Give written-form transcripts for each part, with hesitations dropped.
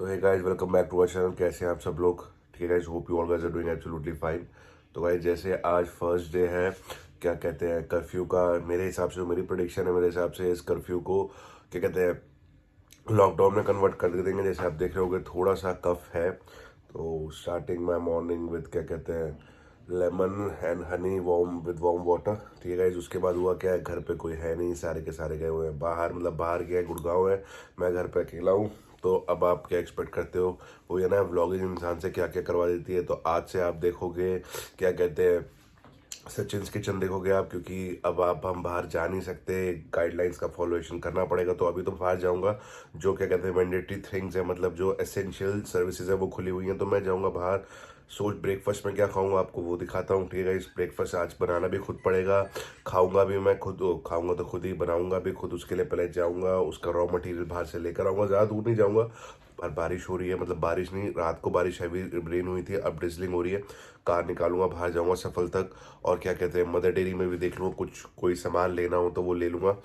तो hey guys, welcome back to our channel. कैसे हैं आप सब लोग? ठीक है guys, hope you all guys are doing absolutely fine. तो गाइस, जैसे आज फर्स्ट डे है, क्या कहते हैं, कर्फ्यू का, मेरे हिसाब से, मेरी प्रेडिक्शन है, मेरे हिसाब से इस कर्फ्यू को क्या कहते हैं, लॉकडाउन में कन्वर्ट कर देंगे। जैसे आप देख रहे होगे, थोड़ा सा कफ है, तो स्टार्टिंग माई मॉर्निंग विद क्या कहते हैं, lemon and honey warm with warm water. ठीक है गाइस, उसके बाद हुआ क्या है, घर पे कोई है नहीं, सारे के सारे गए हुए हैं बाहर, मतलब बाहर गया है, गुड़गांव है, मैं घर पे अकेला हूँ। तो अब आप क्या एक्सपेक्ट करते हो, वो ये ना व्लॉगिंग इंसान से क्या क्या करवा देती है। तो आज से आप देखोगे क्या कहते हैं, सचिन्स किचन देखोगे आप, क्योंकि अब आप हम बाहर जा नहीं सकते, गाइडलाइंस का फॉलोएशन करना पड़ेगा। तो अभी तो बाहर जाऊंगा, जो क्या कहते हैं मैंडेटरी थिंग्स है, मतलब जो एसेंशियल सर्विसेज है वो खुली हुई हैं, तो मैं जाऊंगा बाहर। सोच ब्रेकफास्ट में क्या खाऊंगा आपको वो दिखाता हूँ। ठीक है, इस ब्रेकफास्ट आज बनाना भी खुद पड़ेगा, खाऊंगा भी मैं खुद, खाऊंगा तो खुद ही, बनाऊंगा भी खुद। उसके लिए पहले जाऊंगा, उसका रॉ मटेरियल बाहर से लेकर आऊंगा, ज़्यादा दूर नहीं जाऊंगा। पर बारिश हो रही है, मतलब बारिश नहीं, रात को बारिश हैवी रेन हुई थी, अब ड्रिजलिंग हो रही है। कार निकालूंगा, बाहर जाऊंगा सफल तक, और क्या कहते हैं मदर डेयरी में भी देख लूँगा, कुछ कोई सामान लेना हो तो वो ले लूँगा।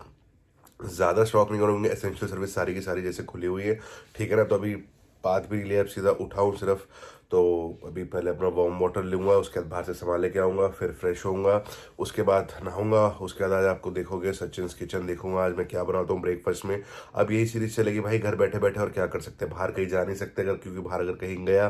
ज़्यादा स्टॉक नहीं करूँगी, एसेंशियल सर्विस सारी की सारी जैसे खुली हुई है। ठीक है ना, तो अभी बात भी लिए, अब सीधा उठाऊँ सिर्फ। तो अभी पहले अपना वार्म वाटर लूँगा, उसके बाद बाहर से सामान लेके आऊँगा, फिर फ्रेश होऊंगा, उसके बाद नहाऊंगा। उसके बाद आज आपको देखोगे सचिन्स किचन देखूंगा, आज मैं क्या बनाता हूँ ब्रेकफास्ट में। अब यही सीरीज चलेगी भाई, घर बैठे बैठे और क्या कर सकते हैं, बाहर कहीं जा नहीं सकते अगर, क्योंकि बाहर अगर कहीं गया,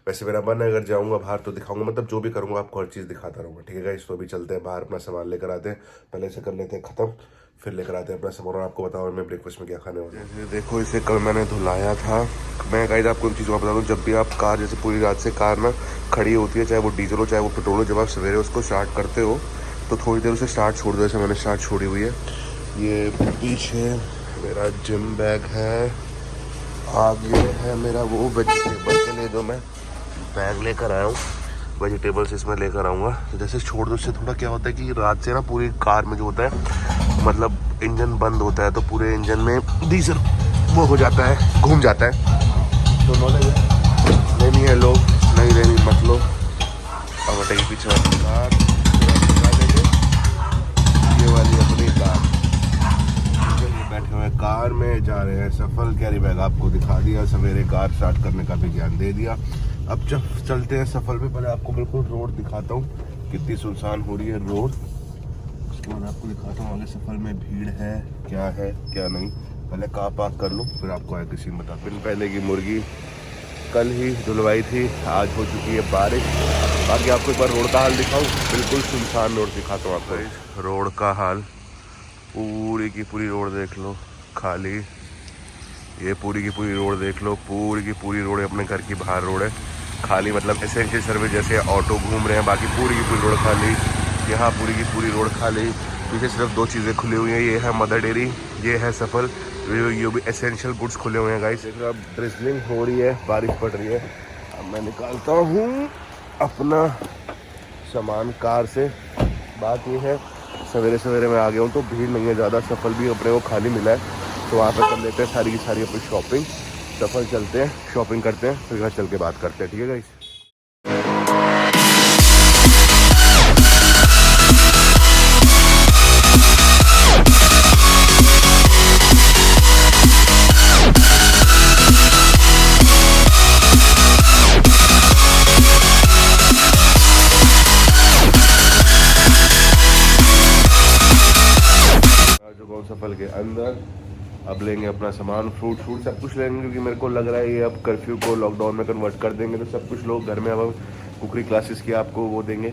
वैसे मेरा मन है अगर जाऊँगा बाहर तो दिखाऊंगा, मतलब जो भी करूँगा आपको हर चीज़ दिखाता रहूँगा। ठीक है गाइस, तो अभी चलते हैं बाहर, अपना सामान लेकर आते हैं, पहले से कर लेते हैं ख़त्म, फिर लेकर आते हैं अपना सामान। और आपको बताओ मैं ब्रेकफास्ट में क्या खाने वाला हूँ। जैसे देखो, इसे कल मैंने धुलाया था। मैं गाइस आपको एक चीज़ बता दूँ, जब भी आप कार, जैसे पूरी रात से कार ना खड़ी होती है, चाहे वो डीजल हो चाहे वो पेट्रोल हो, जब आप सवेरे उसको स्टार्ट करते हो तो थोड़ी देर उसे स्टार्ट छोड़ दो, जैसे मैंने स्टार्ट छोड़ी हुई है। ये पीछे मेरा जिम बैग है, आगे है मेरा वो वेजिटेबल के लिए जो मैं बैग लेकर आया हूँ, वेजिटेबल्स इसमें लेकर आऊँगा। तो जैसे छोड़ दो, उससे थोड़ा क्या होता है कि रात से ना पूरी कार में जो होता है, मतलब इंजन बंद होता है, तो पूरे इंजन में डीजल वो हो जाता है, घूम जाता है। तो नॉलेज है, लेनी है लोग, नहीं लेनी मत लो। अब हटेगी पीछे वाली कार, ये वाली अपनी कार, बैठे हुए कार में जा रहे हैं सफल। कैरी बैग आपको दिखा दिया, सवेरे कार स्टार्ट करने का भी ज्ञान दे दिया। अब जब चलते हैं सफल में, पहले आपको बिल्कुल रोड दिखाता हूँ, कितनी सुनसान हो रही है रोड। उसके बाद आपको दिखाता हूँ आगे सफल में भीड़ है क्या नहीं। पहले कार पार्क कर लूँ, फिर आपको आगे किसी बता। बिन पहले की मुर्गी कल ही धुलवाई थी, आज हो चुकी है बारिश। बाकी आपको एक बार रोड का हाल दिखाऊँ, बिल्कुल सुनसान रोड दिखाता हूँ आपको। रोड का हाल, पूरी की पूरी रोड देख लो खाली, ये पूरी की पूरी रोड देख लो, पूरी की पूरी रोड अपने घर की बाहर रोड है खाली, मतलब एसेंशियल सर्विस जैसे ऑटो घूम रहे हैं, बाकी पूरी की पूरी रोड खाली। यहाँ पूरी की पूरी रोड खाली, पीछे सिर्फ दो चीज़ें खुली हुई हैं, ये है मदर डेयरी, ये है सफल, ये भी एसेंशियल गुड्स खुले हुए हैं गाइस। देखो अब ड्रिजलिंग हो रही है, बारिश पड़ रही है। अब मैं निकालता हूँ अपना सामान कार से। बात ये है, सवेरे सवेरे मैं आ गया हूँ तो भीड़ नहीं है ज़्यादा, सफल भी अपने को खाली मिला है, तो वहाँ पे कर लेते हैं सारी की सारी अपनी शॉपिंग। सफल चलते हैं, शॉपिंग करते हैं, फिर घर चल के बात करते हैं। ठीक है गाइस, सफल के अंदर अब लेंगे अपना सामान, फ्रूट सब कुछ लेंगे, क्योंकि मेरे को लग रहा है ये अब कर्फ्यू को लॉकडाउन में कन्वर्ट कर देंगे, तो सब कुछ लोग घर में अब कुकरी क्लासेस की आपको वो देंगे,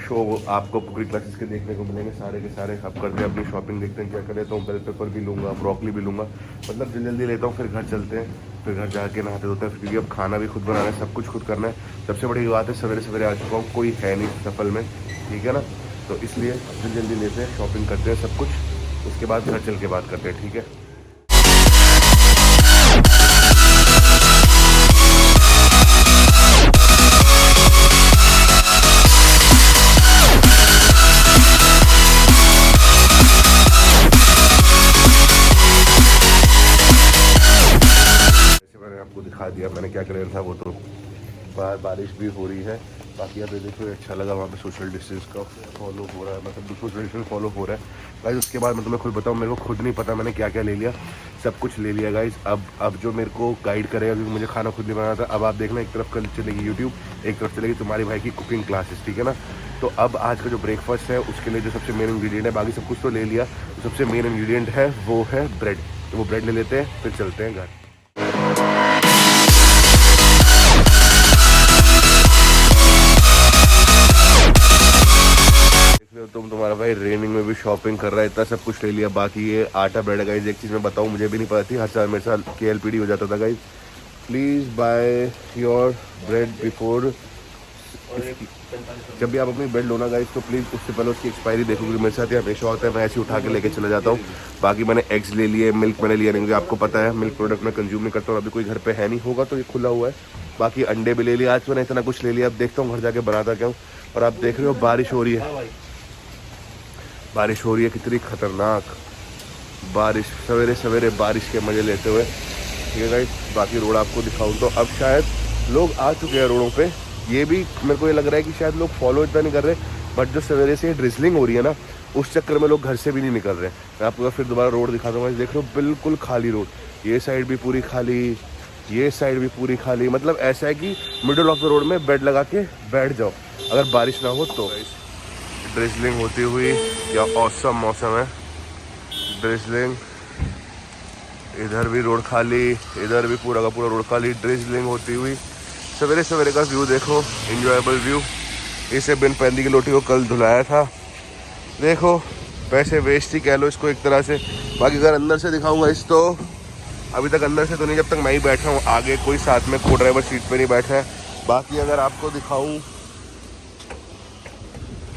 शो आपको कुकरी क्लासेस के देखने को मिलेंगे सारे के सारे। अब करते हैं अपनी शॉपिंग, देखते हैं क्या करें। तो बेल पेपर भी लूँगा, ब्रोकली भी लूँगा, मतलब जल्दी जल्दी लेता हूँ, फिर घर चलते हैं, फिर घर जाके नहाते धोते हैं, क्योंकि अब खाना भी खुद बनाना है, सब कुछ खुद करना है। सबसे बड़ी बात है, सवेरे सवेरे आ चुका हूँ, कोई है नहीं सफल में, ठीक है ना, तो इसलिए जल्दी जल्दी लेते हैं, शॉपिंग करते हैं सब कुछ, उसके बाद घर चल के बात करते हैं। ठीक है, जैसे मैंने आपको दिखा दिया मैंने क्या करना था, वो तो बाहर बारिश भी हो रही है। बाकी आप ये देखो, अच्छा लगा वहाँ पे सोशल डिस्टेंस का फॉलो हो रहा है, मतलब सोशल डिस्टेंस फॉलो हो रहा है गाइस। उसके बाद मैं तुम्हें खुद बताऊँ, मेरे को खुद नहीं पता मैंने क्या क्या ले लिया, सब कुछ ले लिया गाइस। अब जो मेरे को गाइड करेगा, क्योंकि मुझे खाना खुद नहीं बनाना था। अब आप देखना, एक तरफ कल चलेगी यूट्यूब, एक तरफ चलेगी तुम्हारे भाई की कुकिंग क्लासेस, ठीक है ना। तो अब आज का जो ब्रेकफास्ट है उसके लिए जो सबसे मेन इंग्रेडिएंट है, बाकी सब कुछ तो ले लिया, तो सबसे मेन इंग्रेडिएंट है वो है ब्रेड। तो वो ब्रेड ले लेते हैं, फिर चलते हैं घर। तुम्हारा भाई रेनिंग में भी शॉपिंग कर रहा है, इतना सब कुछ ले लिया। बाकी ये आटा ब्रेड है गाइस। एक चीज़ मैं बताऊँ, मुझे भी नहीं पता थी, हर साल मेरे साथ KLPD हो जाता था guys. Please by your bread before, जब भी आप अपनी ब्रेड लो ना गाइस, तो प्लीज़ उससे पहले उसकी एक्सपायरी देखो, क्योंकि मेरे साथ ये हमेशा होता है, मैं ऐसे उठा के लेके चला जाता हूँ। बाकी मैंने एग्स ले लिए, मिल्क मैंने लिया नहीं, मुझे आपको पता है मिल्क प्रोडक्ट मैं कंज्यूम नहीं करता हूँ, अभी कोई घर पे है नहीं, होगा तो ये खुला हुआ है। बाकी अंडे भी ले लिए, आज मैंने इतना कुछ ले लिया। अब देखता हूँ घर जाके बनाता क्या हूँ। और आप देख रहे हो बारिश हो रही है, बारिश हो रही है, कितनी खतरनाक बारिश, सवेरे सवेरे बारिश के मज़े लेते हुए, ठीक है गाइस। बाकी रोड आपको दिखाऊं तो अब शायद लोग आ चुके हैं रोडों पे। ये भी मेरे को ये लग रहा है कि शायद लोग फॉलो इतना नहीं कर रहे, बट जो सवेरे से ड्रिजलिंग हो रही है ना, उस चक्कर में लोग घर से भी नहीं निकल रहे। मैं आपको फिर दोबारा रोड दिखा दूँगा, देख लो बिल्कुल खाली रोड, ये साइड भी पूरी खाली, ये साइड भी पूरी खाली। मतलब ऐसा है कि मिडल ऑफ द रोड में बेड लगा के बैठ जाओ अगर बारिश ना हो तो। ड्रिजलिंग होती हुई, क्या औसम मौसम है, ड्रिजलिंग। इधर भी रोड खाली, इधर भी पूरा का पूरा रोड खाली, ड्रिजलिंग होती हुई। सवेरे सवेरे का व्यू देखो, इंजॉयबल व्यू। इसे बिन पैंदी की लोटी को कल धुलाया था, देखो पैसे वेस्ट ही कह लो इसको एक तरह से। बाकी अगर अंदर से दिखाऊंगा इस, तो अभी तक अंदर से तो नहीं, जब तक मैं ही बैठा हूँ, आगे कोई साथ में को ड्राइवर सीट पे नहीं बैठा है। बाकी अगर आपको दिखाऊं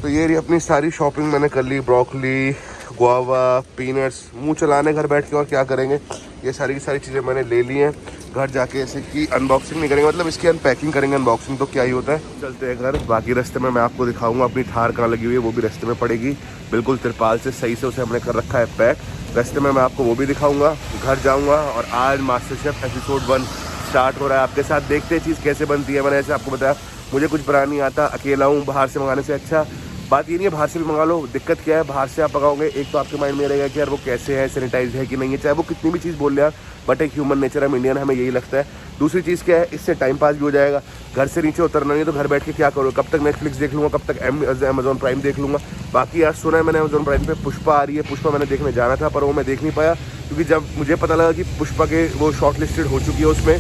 तो ये रही अपनी सारी शॉपिंग मैंने कर ली, ब्रोकली, गुआवा, पीनट्स, मुंह चलाने घर बैठ के, और क्या करेंगे, ये सारी की सारी चीज़ें मैंने ले ली हैं। घर जाके ऐसे कि अनबॉक्सिंग नहीं करेंगे, मतलब इसकी अनपैकिंग करेंगे, अनबॉक्सिंग तो क्या ही होता है। चलते हैं घर। बाकी रास्ते में मैं आपको दिखाऊंगा अपनी थार कहाँ लगी हुई है, वो भी रास्ते में पड़ेगी, बिल्कुल तिरपाल से सही से उसे हमने कर रखा है पैक। रास्ते में मैं आपको वो भी दिखाऊंगा। घर जाऊँगा और आज मास्टर शेफ एपिसोड 1 स्टार्ट हो रहा है आपके साथ। देखते हैं चीज़ कैसे बनती है। मैंने ऐसे आपको बताया मुझे कुछ बनाना नहीं आता, अकेला हूँ, बाहर से मंगाने से अच्छा। बात ये नहीं है बाहर से भी मंगा लो, दिक्कत क्या है, बाहर से आप मंगाओगे एक तो आपके माइंड में रहेगा कि यार वो कैसे है, सैनिटाइज है कि नहीं है, चाहे वो कितनी भी चीज़ बोल ले यार, बट एक ह्यूमन नेचर, हम इंडियन, हमें यही लगता है। दूसरी चीज़ क्या है, इससे टाइम पास भी हो जाएगा। घर से नीचे उतरना नहीं तो घर बैठ के क्या करो, कब तक नेटफ्लिक्स देख लूँगा, कब तक अमेजॉन प्राइम देख लूँगा। बाकी यार सुना है मैंने अमेजॉन प्राइम पे पुष्पा आ रही है, पुष्पा मैंने देखने जाना था पर वो मैं देख नहीं पाया, क्योंकि जब मुझे पता लगा कि पुष्पा के वो शॉर्ट लिस्टेड हो चुकी है उसमें,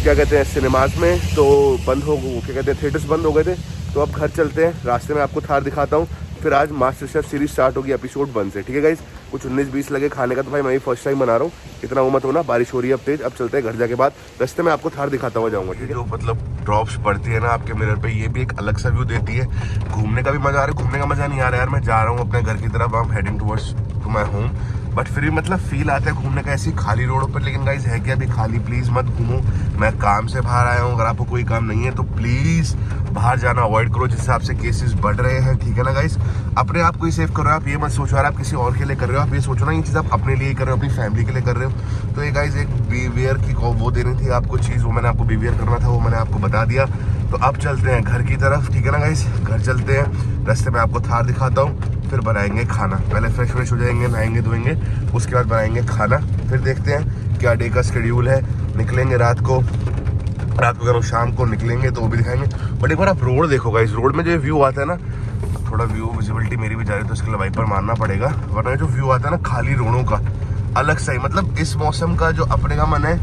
क्या कहते हैं, सिनेमाज में, तो बंद हो, क्या कहते हैं, थिएटर्स बंद हो गए थे। तो अब घर चलते हैं, रास्ते में आपको थार दिखाता हूँ, फिर आज मास्टर शेफ सीरीज स्टार्ट होगी एपिसोड 1 से, ठीक है गाइस। कुछ 19-20 लगे खाने का, तो भाई मैं ही फर्स्ट टाइम बना रहा हूँ, इतना वो मत होना। बारिश हो रही है अब तेज। अब चलते हैं घर जाके बाद, रास्ते में आपको थार दिखाता हुआ जाऊँगा, ठीक है। जो मतलब ड्रॉप्स पड़ती है ना आपके मिरर पे, ये भी एक अलग सा व्यू देती है। घूमने का भी मजा आ रहा है, घूमने का मजा नहीं आ रहा है यार, मैं जा रहा हूँ अपने घर की तरफ, I am heading towards to my home, but फिर भी मतलब फील आता है घूमने का ऐसी खाली रोडों पर। लेकिन गाइस है क्या अभी खाली, प्लीज़ मत घूमो। मैं काम से बाहर आया हूँ, अगर आपको कोई काम नहीं है तो प्लीज़ बाहर जाना अवॉइड करो, जिस हिसाब से केसेस बढ़ रहे हैं, ठीक है ना गाइस। अपने आप को ही सेव करो, आप ये मत सोचो यार आप किसी और के लिए कर रहे हो, आप ये सोचो ना ये चीज़ आप अपने लिए कर रहे हो, अपनी फैमिली के लिए कर रहे हो। तो ये गाइस एक बिहेवियर की वो देनी थी आपको चीज़, वो मैंने आपको बिहेवियर करना था, वो मैंने आपको बता दिया। तो अब चलते हैं घर की तरफ, ठीक है ना गाइस। घर चलते हैं, रास्ते में आपको थार दिखाता हूँ, फिर बनाएंगे खाना। पहले फ्रेश हो जाएंगे, नहाएंगे धोएंगे, उसके बाद बनाएंगे खाना, फिर देखते हैं क्या डे का शेड्यूल है। निकलेंगे रात को अगर शाम को निकलेंगे तो वो भी दिखाएंगे। बट एक बार आप रोड देखो गाइस, रोड में जो व्यू आता है ना, थोड़ा व्यू विजिबिलिटी मेरी भी जा रही है तो इसके लिए वाइपर मारना पड़ेगा, वरना जो व्यू आता है ना खाली रोडों का, अलग सा ही। मतलब इस मौसम का जो अपने का मन है,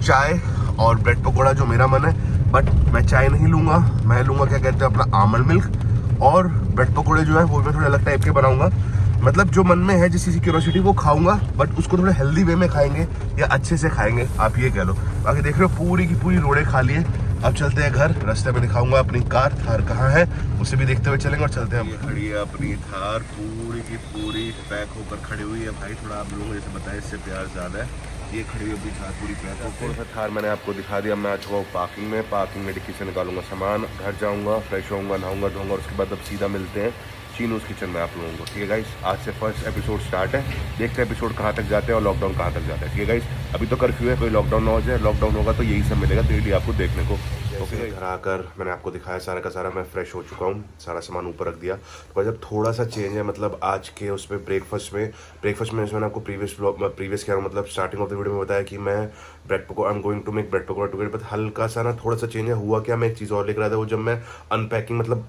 चाय और ब्रेड पकौड़ा जो मेरा मन है, बट मैं चाय नहीं लूँगा, मैं लूँगा क्या कहते हैं अपना आमंड मिल्क, और ब्रेड पकौड़े जो है वो मैं थोड़े अलग टाइप के बनाऊंगा। मतलब जो मन में है, जिस चीज़ की क्यूरियोसिटी वो खाऊंगा, बट उसको थोड़े हेल्दी वे में खाएंगे या अच्छे से खाएंगे, आप ये कह लो। बाकी देख रहे हो पूरी की पूरी रोडें खाली है। अब चलते हैं घर, रास्ते में दिखाऊंगा अपनी कार, थार कहाँ है उसे भी देखते हुए चलेंगे और चलते हैं। खड़ी है अपनी थार, पूरी की पूरी पैक होकर खड़ी हुई है भाई। थोड़ा आप लोगों को जैसे बताया इससे प्यार ज़्यादा है। ये खड़ी हुई अपनी थार पूरी पैक होकर। थार मैंने आपको दिखा दिया, मैं आ चुका हूँ पार्किंग में। पार्किंग में डिक्की से निकालूंगा सामान, घर जाऊँगा, फ्रेश होऊंगा, नहाऊंगा धोऊंगा, उसके बाद अब सीधा मिलते हैं चीनूस किचन में आप लोगों को। ठीक है गाइस, आज से फर्स्ट एपिसोड स्टार्ट है, देखते हैं एपिसोड कहाँ तक जाते हैं और लॉकडाउन कहाँ तक जाता है। ठीक है गाइस, अभी तो कर्फ्यू है, कोई लॉकडाउन ना हो जाए, लॉकडाउन होगा तो यही सब मिलेगा डेली आपको देखने को। ओके, घर आकर मैंने आपको दिखाया सारा का सारा, मैं फ्रेश हो चुका हूँ, सारा सामान ऊपर रख दिया। तो जब थोड़ा सा चेंज है मतलब आज के उसमें ब्रेकफास्ट में मैंने आपको प्रीवियस क्या मतलब स्टार्टिंग ऑफ द वीडियो में बताया कि मैं bread pakora, I am going to make bread pakora together, but हल्का सा ना थोड़ा सा चेंज है। हुआ क्या, मैं एक चीज़ और लेकर आया था, वो जब मैं अनपैकिंग मतलब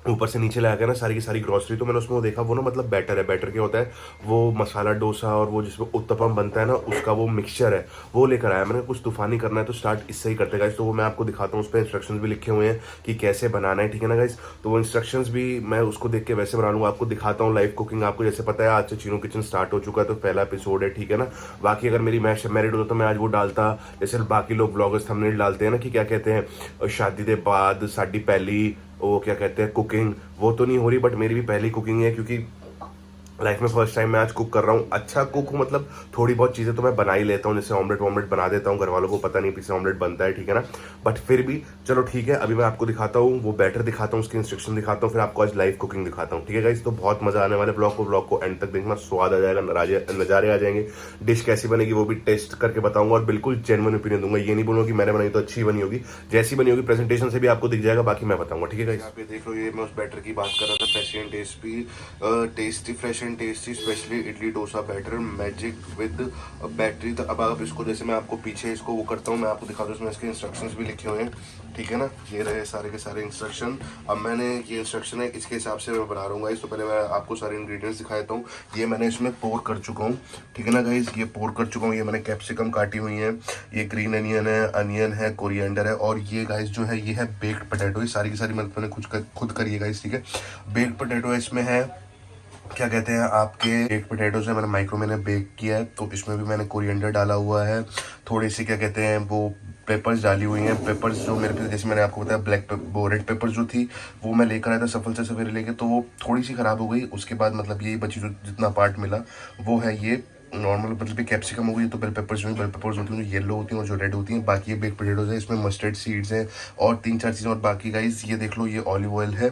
ऊपर से नीचे ला गया ना सारी की सारी ग्रॉसरी, तो मैंने उसमें वो देखा, वो ना मतलब बैटर है। बैटर क्या होता है, वो मसाला डोसा और वो जिसमें उत्तपम बनता है ना, उसका वो मिक्सचर है, वो लेकर आया मैंने। कुछ तूफानी करना है तो स्टार्ट इससे ही करते गाइस। तो वो मैं आपको दिखाता हूँ, उस पर इंस्ट्रक्शंस भी लिखे हुए हैं कि कैसे बनाना है। ठीक है ना गाइस, तो वो इंस्ट्रक्शंस भी मैं उसको देख के वैसे बना लूँगा। आपको दिखाता हूँ लाइव कुकिंग। आपको जैसे पता है आज से चीनू किचन स्टार्ट हो चुका है, तो पहला एपिसोड है। ठीक है ना, बाकी अगर मेरी मैच मैरिड होता तो मैं आज वो डालता, जैसे बाकी लोग ब्लॉगर्स थंबनेल डालते हैं ना कि क्या कहते हैं, शादी के बाद साडी पहली वो क्या कहते हैं कुकिंग, वो तो नहीं हो रही, बट मेरी भी पहली कुकिंग है, क्योंकि लाइफ में फर्स्ट टाइम मैं आज कुक कर रहा हूँ। अच्छा कुक हूँ मतलब थोड़ी बहुत चीज़ें तो मैं बना ही लेता हूँ, जैसे ऑमलेट बना देता हूँ। घर वालों को पता नहीं पीछे ऑमलेट बनता है, ठीक है ना, बट फिर भी चलो ठीक है। अभी मैं आपको दिखाता हूँ वो बैटर दिखाता हूँ, उसके इंस्ट्रक्शन दिखाता हूँ, फिर आपको आज लाइव कुकिंग दिखाता हूँ। ठीक है गाइस, तो बहुत मजा आने वाले ब्लॉग को एंड तक देखना, स्वाद आ जाएगा, नज़ारे आ जाएंगे। डिश कैसी बनेगी वो भी टेस्ट करके बताऊंगा और बिल्कुल जेन्युइन ओपिनियन दूंगा। ये नहीं बोलूंगा कि मैंने बनाई तो अच्छी बनी होगी, जैसी बनी होगी प्रेजेंटेशन से भी आपको दिख जाएगा, बाकी मैं बताऊंगा। ठीक है गाइस, यहाँ पे देख लो, ये मैं उस बैटर की बात कर रहा था, fresh and tasty, fresh and tasty specially idli dosa batter magic with battery. तो अब आप इसको, जैसे मैं आपको पीछे इसको वो करता हूँ, मैं आपको दिखा दूँ, इसमें इसके इंस्ट्रक्शंस भी लिखे हुए हैं। ठीक है ना, ये रहे सारे के सारे इंस्ट्रक्शन। अब मैंने ये इंस्ट्रक्शन है, इसके हिसाब से मैं बना रहा हूँ। तो पहले मैं आपको सारे इंग्रेडिएंट्स दिखा देता हूँ। ये मैंने इसमें पोर कर चुका हूँ, ठीक है ना गाइस, ये पोर कर चुका हूँ। ये मैंने कैप्सिकम काटी हुई है, ये ग्रीन अनियन है, कोरिएंडर है, और ये गाइस जो है ये है बेक्ड पोटैटो। ये सारी की सारी मैंने खुद करी है गाइस। ठीक है, बेक्ड पोटैटो इसमें है, क्या कहते हैं आपके एक पोटैटो से मैंने बेक किया है, तो इसमें भी मैंने कोरिएंडर डाला हुआ है, थोड़ी सी क्या कहते हैं वो पेपर्स डाली हुई हैं। पेपर्स जो मेरे पे, जैसे मैंने आपको बताया वो रेड पेपर जो थी वो मैं लेकर आया था सफल से सवेरे लेके, तो वो थोड़ी सी ख़राब हो गई। उसके बाद मतलब यही बची जो जितना पार्ट मिला वो है ये नॉर्मल, मतलब कैप्सिकम हो गई, तो बेल पेपर्स होती हैं जो येलो होती हैं और जो रेड होती हैं। बाकी ये बेक पोटैटोज है, इसमें मस्टर्ड सीड्स हैं और 3-4 चीज़ें। और बाकी गाइस ये देख लो, ये ऑलिव ऑयल है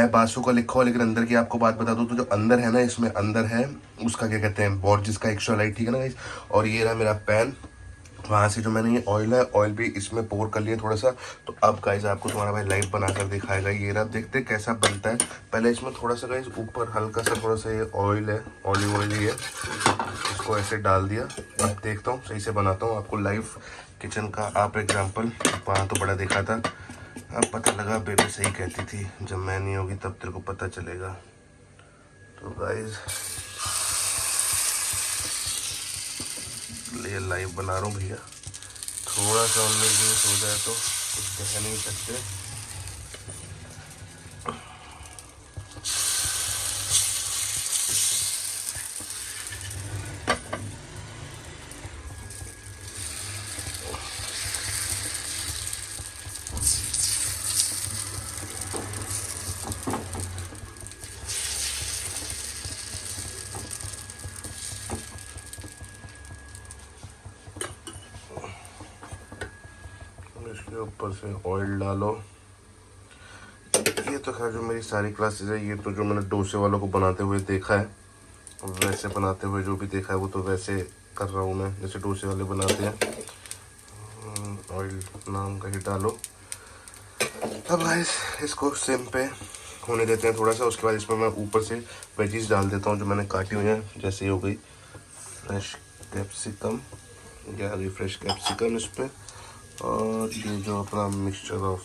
500 का लिखा हुआ, लेकिन अंदर की आपको बात बता दूं तो जो अंदर है ना, इसमें अंदर है उसका क्या कहते हैं बॉर्जिस का एक्स्ट्रा लाइट। ठीक है ना गाइस, और ये रहा मेरा पैन, वहाँ से जो मैंने ये ऑयल भी इसमें पोर कर लिया थोड़ा सा। तो अब गाइस आपको तुम्हारा भाई लाइव बनाकर दिखाएगा। ये रहा, देखते हैं कैसा बनता है। पहले इसमें थोड़ा सा गाइस ऊपर हल्का सा थोड़ा सा ये ऑयल है, ऑलिव ऑयल ही है, इसको ऐसे डाल दिया। अब देखता हूँ, सही से बनाता हूँ आपको लाइव किचन का आप एग्जाम्पल। वहाँ तो बड़ा देखा था, अब पता लगा बेबी सही कहती थी, जब मैं नहीं होगी तब तेरे को पता चलेगा। तो गाइस ये लाइव बना रहा हूँ भैया, थोड़ा सा उनमें यूज हो जाए तो कुछ कह नहीं सकते। इसके ऊपर से ऑयल डालो। ये तो खैर जो मेरी सारी क्लासेस है, ये तो जो मैंने डोसे वालों को बनाते हुए देखा है, वैसे बनाते हुए जो भी देखा है वो तो वैसे कर रहा हूँ मैं, जैसे डोसे वाले बनाते हैं। ऑयल नाम का ही डालो। अब गाइस इसको सिम पे होने देते हैं थोड़ा सा। उसके बाद इसमें मैं ऊपर से वेजीज डाल देता हूँ जो मैंने काटी हुई हैं, जैसे हो गई फ्रेश कैप्सिकम, ये आ गई फ्रेश कैप्सिकम इस पर, और ये जो अपना mixture of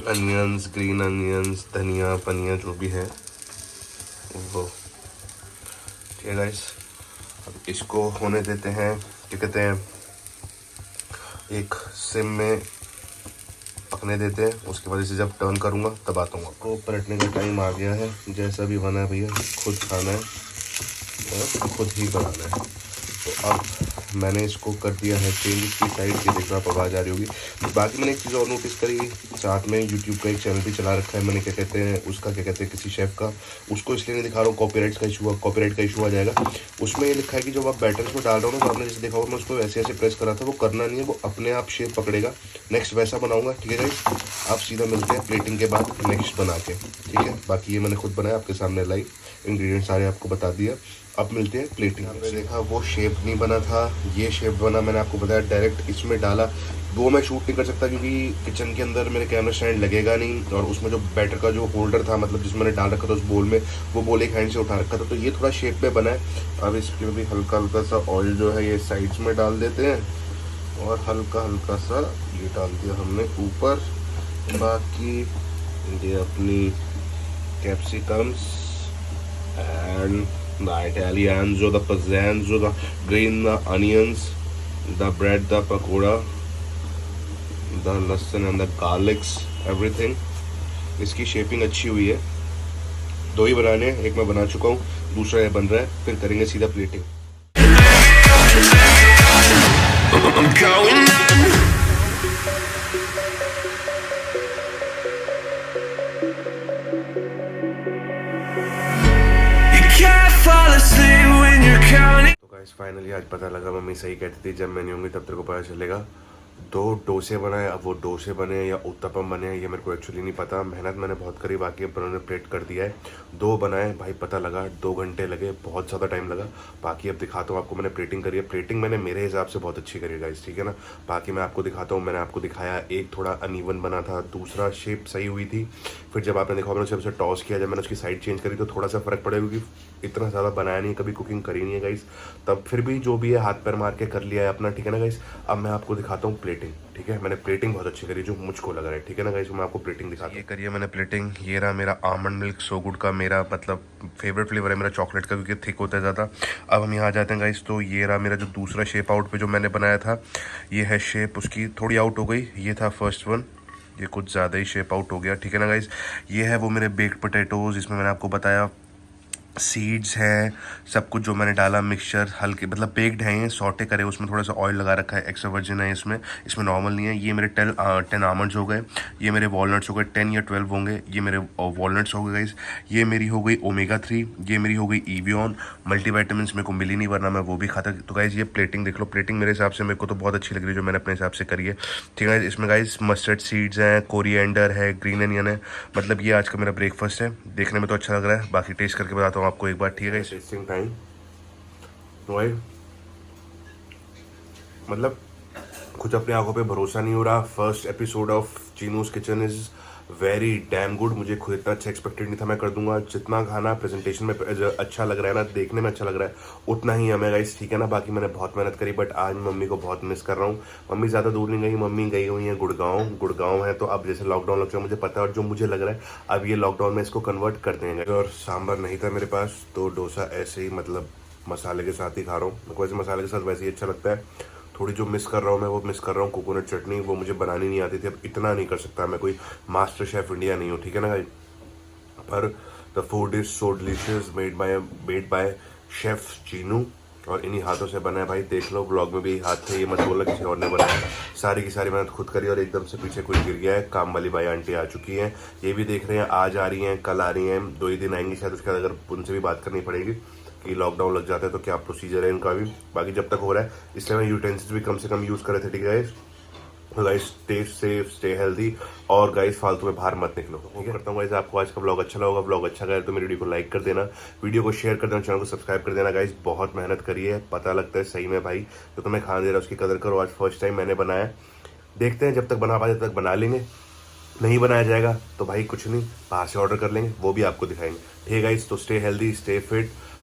onions, green onions, धनिया पनिया जो भी है वो। ठीक है गाइस, अब इसको होने देते हैं, क्या कहते हैं, एक सिम में पकने देते हैं। उसके बाद इसे जब टर्न करूँगा तब आता हूँ। आपको पलटने का टाइम आ गया है, जैसा भी बना है भैया खुद खाना है, खुद ही बनाना है। तो अब मैंने इसको कर दिया है चेंज इसकी साइड, ये देखो आप आवाज़ आ रही होगी। बाकी मैंने एक चीज़ और नोटिस करी, साथ में यूट्यूब का एक चैनल भी चला रखा है मैंने, क्या कहते हैं उसका, क्या कहते हैं किसी शेफ़ का, उसको इसलिए नहीं दिखा रहा हूँ, कॉपीराइट का इशू आ जाएगा। उसमें ये लिखा है कि जब आप बैटर में डाल रहे हो ना, तो आपने जैसे देखा होगा मैं उसको ऐसे ऐसे प्रेस करा था, वो करना नहीं है, वो अपने आप शेप पकड़ेगा। नेक्स्ट वैसा बनाऊंगा, ठीक है गाइस। आप सीधा मिलते हैं प्लेटिंग के बाद नेक्स्ट बना के, ठीक है। बाकी ये मैंने खुद बनाया, आपके सामने लाइव इंग्रेडिएंट सारे आपको बता दिया। अब मिलते हैं प्लेटिंग। आपने देखा वो शेप नहीं बना था, ये शेप बना, मैंने आपको बताया डायरेक्ट इसमें डाला। वो मैं शूट नहीं कर सकता क्योंकि किचन के अंदर मेरे कैमरा स्टैंड लगेगा नहीं, और उसमें जो बैटर का जो होल्डर था, मतलब जिसमें मैंने डाल रखा था उस बोल में, वो बोल एक हैंड से उठा रखा था, तो ये थोड़ा शेप में बना है। अब इसमें भी हल्का हल्का सा ऑयल जो है ये साइड्स में डाल देते हैं, और हल्का हल्का सा ये डाल दिया हमने ऊपर। बाकी ये अपनी capsicums and the Italianzo, the pizzanzo, the green the onions, the bread, the pakoda, the लहसुन and the garlics, everything। इसकी शेपिंग अच्छी हुई है। दो ही बनाने हैं, एक मैं बना चुका हूँ, दूसरा ये बन रहा है, फिर करेंगे सीधा प्लेटिंग। तो गाइस फाइनली आज पता लगा, मम्मी सही कहती थी, जब मैं नहीं होंगी तब तेरे को पता चलेगा। 2 डोसे बनाए, अब वो डोसे बने या उत्तपम बने ये मेरे को एक्चुअली नहीं पता। मेहनत मैंने बहुत करी, बाकी अब उन्होंने प्लेट कर दिया है। 2 बनाए भाई, पता लगा 2 घंटे लगे, बहुत ज़्यादा टाइम लगा। बाकी अब दिखाता हूँ आपको, मैंने प्लेटिंग करी है। प्लेटिंग मैंने मेरे हिसाब से बहुत अच्छी करी है गाइस, ठीक है ना। बाकी मैं आपको दिखाता हूँ, मैंने आपको दिखाया एक थोड़ा अनइवन बना था, दूसरा शेप सही हुई थी। फिर जब आपने देखा मैंने उसे टॉस किया, जब मैंने उसकी साइड चेंज करी तो थोड़ा सा फ़र्क पड़ेगा, क्योंकि इतना ज़्यादा बनाया नहीं, कभी कुकिंग करी नहीं है गाइस। तब फिर भी जो भी है हाथ पैर मार के कर लिया है अपना, ठीक है ना गाइस। अब मैं आपको दिखाता हूँ प्लेटिंग, ठीक है। मैंने प्लेटिंग बहुत अच्छी करी जो मुझको लग रहा है, ठीक है ना गाइस। मैं आपको प्लेटिंग दिखाता हूँ। ये करिए मैंने प्लेटिंग, ये रहा मेरा आमंड मिल्क सो गुड का, मेरा मतलब फेवरेट फ्लेवर है मेरा चॉकलेट का, क्योंकि थिक होता है ज़्यादा। अब हम यहाँ आ जाते हैं गाइस, तो ये रहा मेरा जो दूसरा शेप आउट पे जो मैंने बनाया था, ये है शेप उसकी थोड़ी आउट हो गई। ये था फर्स्ट वन, ये कुछ ज़्यादा ही शेप आउट हो गया, ठीक है ना गाइस। ये है वो मेरे बेक्ड पोटैटोज़, इसमें मैंने आपको बताया सीड्स हैं, सब कुछ जो मैंने डाला मिक्सचर हल्के, मतलब बेक्ड हैं ये, सॉटे करे, उसमें थोड़ा सा ऑयल लगा रखा है, एक्स्ट्रा वर्जिन है इसमें नॉर्मल नहीं है। ये मेरे 10 आमंड्स हो गए, ये मेरे वॉलनट्स हो गए, 10 या 12 होंगे, ये मेरे वॉलनट्स हो गए गाइस। ये मेरी हो गई ओमेगा 3, ये मेरी हो गई ईवियन मल्टीविटामिन्स, मेरे को मिली नहीं वरना मैं वो भी खाता। तो गाइस ये प्लेटिंग देख लो, प्लेटिंग मेरे हिसाब से मेरे को तो बहुत अच्छी लग रही है, जो मैंने अपने हिसाब से करी है, ठीक है। इसमें गाइस मस्टर्ड सीड्स हैं, कोरिएंडर है, ग्रीन अनियन है, मतलब ये आज का मेरा ब्रेकफास्ट है। देखने में तो अच्छा लग रहा है, बाकी टेस्ट करके बताता हूँ आपको एक बार, ठीक है। टेस्टिंग टाइम भाई, मतलब कुछ अपनी आंखों पे भरोसा नहीं हो रहा। First episode of Chinu's kitchen is very damn good. मुझे खुद इतना अच्छा एक्सपेक्टेड नहीं था मैं कर दूंगा। जितना खाना प्रेजेंटेशन में अच्छा लग रहा है ना, देखने में अच्छा लग रहा है, उतना ही हमें गाइस, ठीक है ना। बाकी मैंने बहुत मेहनत करी, बट आज मम्मी को बहुत मिस कर रहा हूँ। मम्मी ज़्यादा दूर नहीं गई, मम्मी गई हुई है गुड़गांव है। तो अब जैसे लॉकडाउन लग चुका है मुझे पता है, और जो मुझे लग रहा है अब ये लॉकडाउन में इसको कन्वर्ट कर देंगे। और सांभर नहीं था मेरे पास, तो डोसा ऐसे ही मतलब मसाले के साथ ही खा रहा हूँ। मेरे को वैसे मसाले के साथ वैसे ही अच्छा लगता है। थोड़ी जो मिस कर रहा हूँ मैं, वो मिस कर रहा हूँ कोकोनट चटनी, वो मुझे बनानी नहीं आती थी। अब इतना नहीं कर सकता मैं, कोई मास्टर शेफ इंडिया नहीं हूँ, ठीक है ना भाई। पर the food is so delicious, made by chef Chinu, और इन्हीं हाथों से बना है भाई। देख लो ब्लॉग में भी हाथ थे, ये मत बोलना किसी और ने बनाया। सारी की सारी मेहनत खुद करी, और एकदम से पीछे कोई गिर गया है। काम वाली भाई आंटी आ चुकी हैं, ये भी देख रहे हैं, आज आ रही हैं, कल आ रही हैं, 2 ही दिन आएंगी शायद। उसके बाद अगर उनसे भी बात करनी पड़ेगी कि लॉकडाउन लग जाता है तो क्या प्रोसीजर है इनका भी। बाकी जब तक हो रहा है, इसलिए मैं यूटेंसिल्स भी कम से कम यूज़ कर रहे थे, ठीक है guys. Stay safe, stay healthy, और गाइस फालतू में बाहर मत निकलो, ठीक है। करता हूँ गाइस आपको आज का ब्लॉग अच्छा लगा। ब्लॉग अच्छा लगा तो मेरी वीडियो को लाइक कर देना, वीडियो को शेयर कर देना, चैनल को सब्सक्राइब कर देना गाइस। बहुत मेहनत करी है, पता लगता है सही में भाई, तो तुम्हें खाना दे रहा है उसकी कदर करो। आज फर्स्ट टाइम मैंने बनाया, देखते हैं जब तक बना पाए तब तक बना लेंगे, नहीं बनाया जाएगा तो भाई कुछ नहीं, बाहर से ऑर्डर कर लेंगे, वो भी आपको दिखाएंगे, ठीक है गाइस। तो स्टे हेल्दी, स्टे फिट,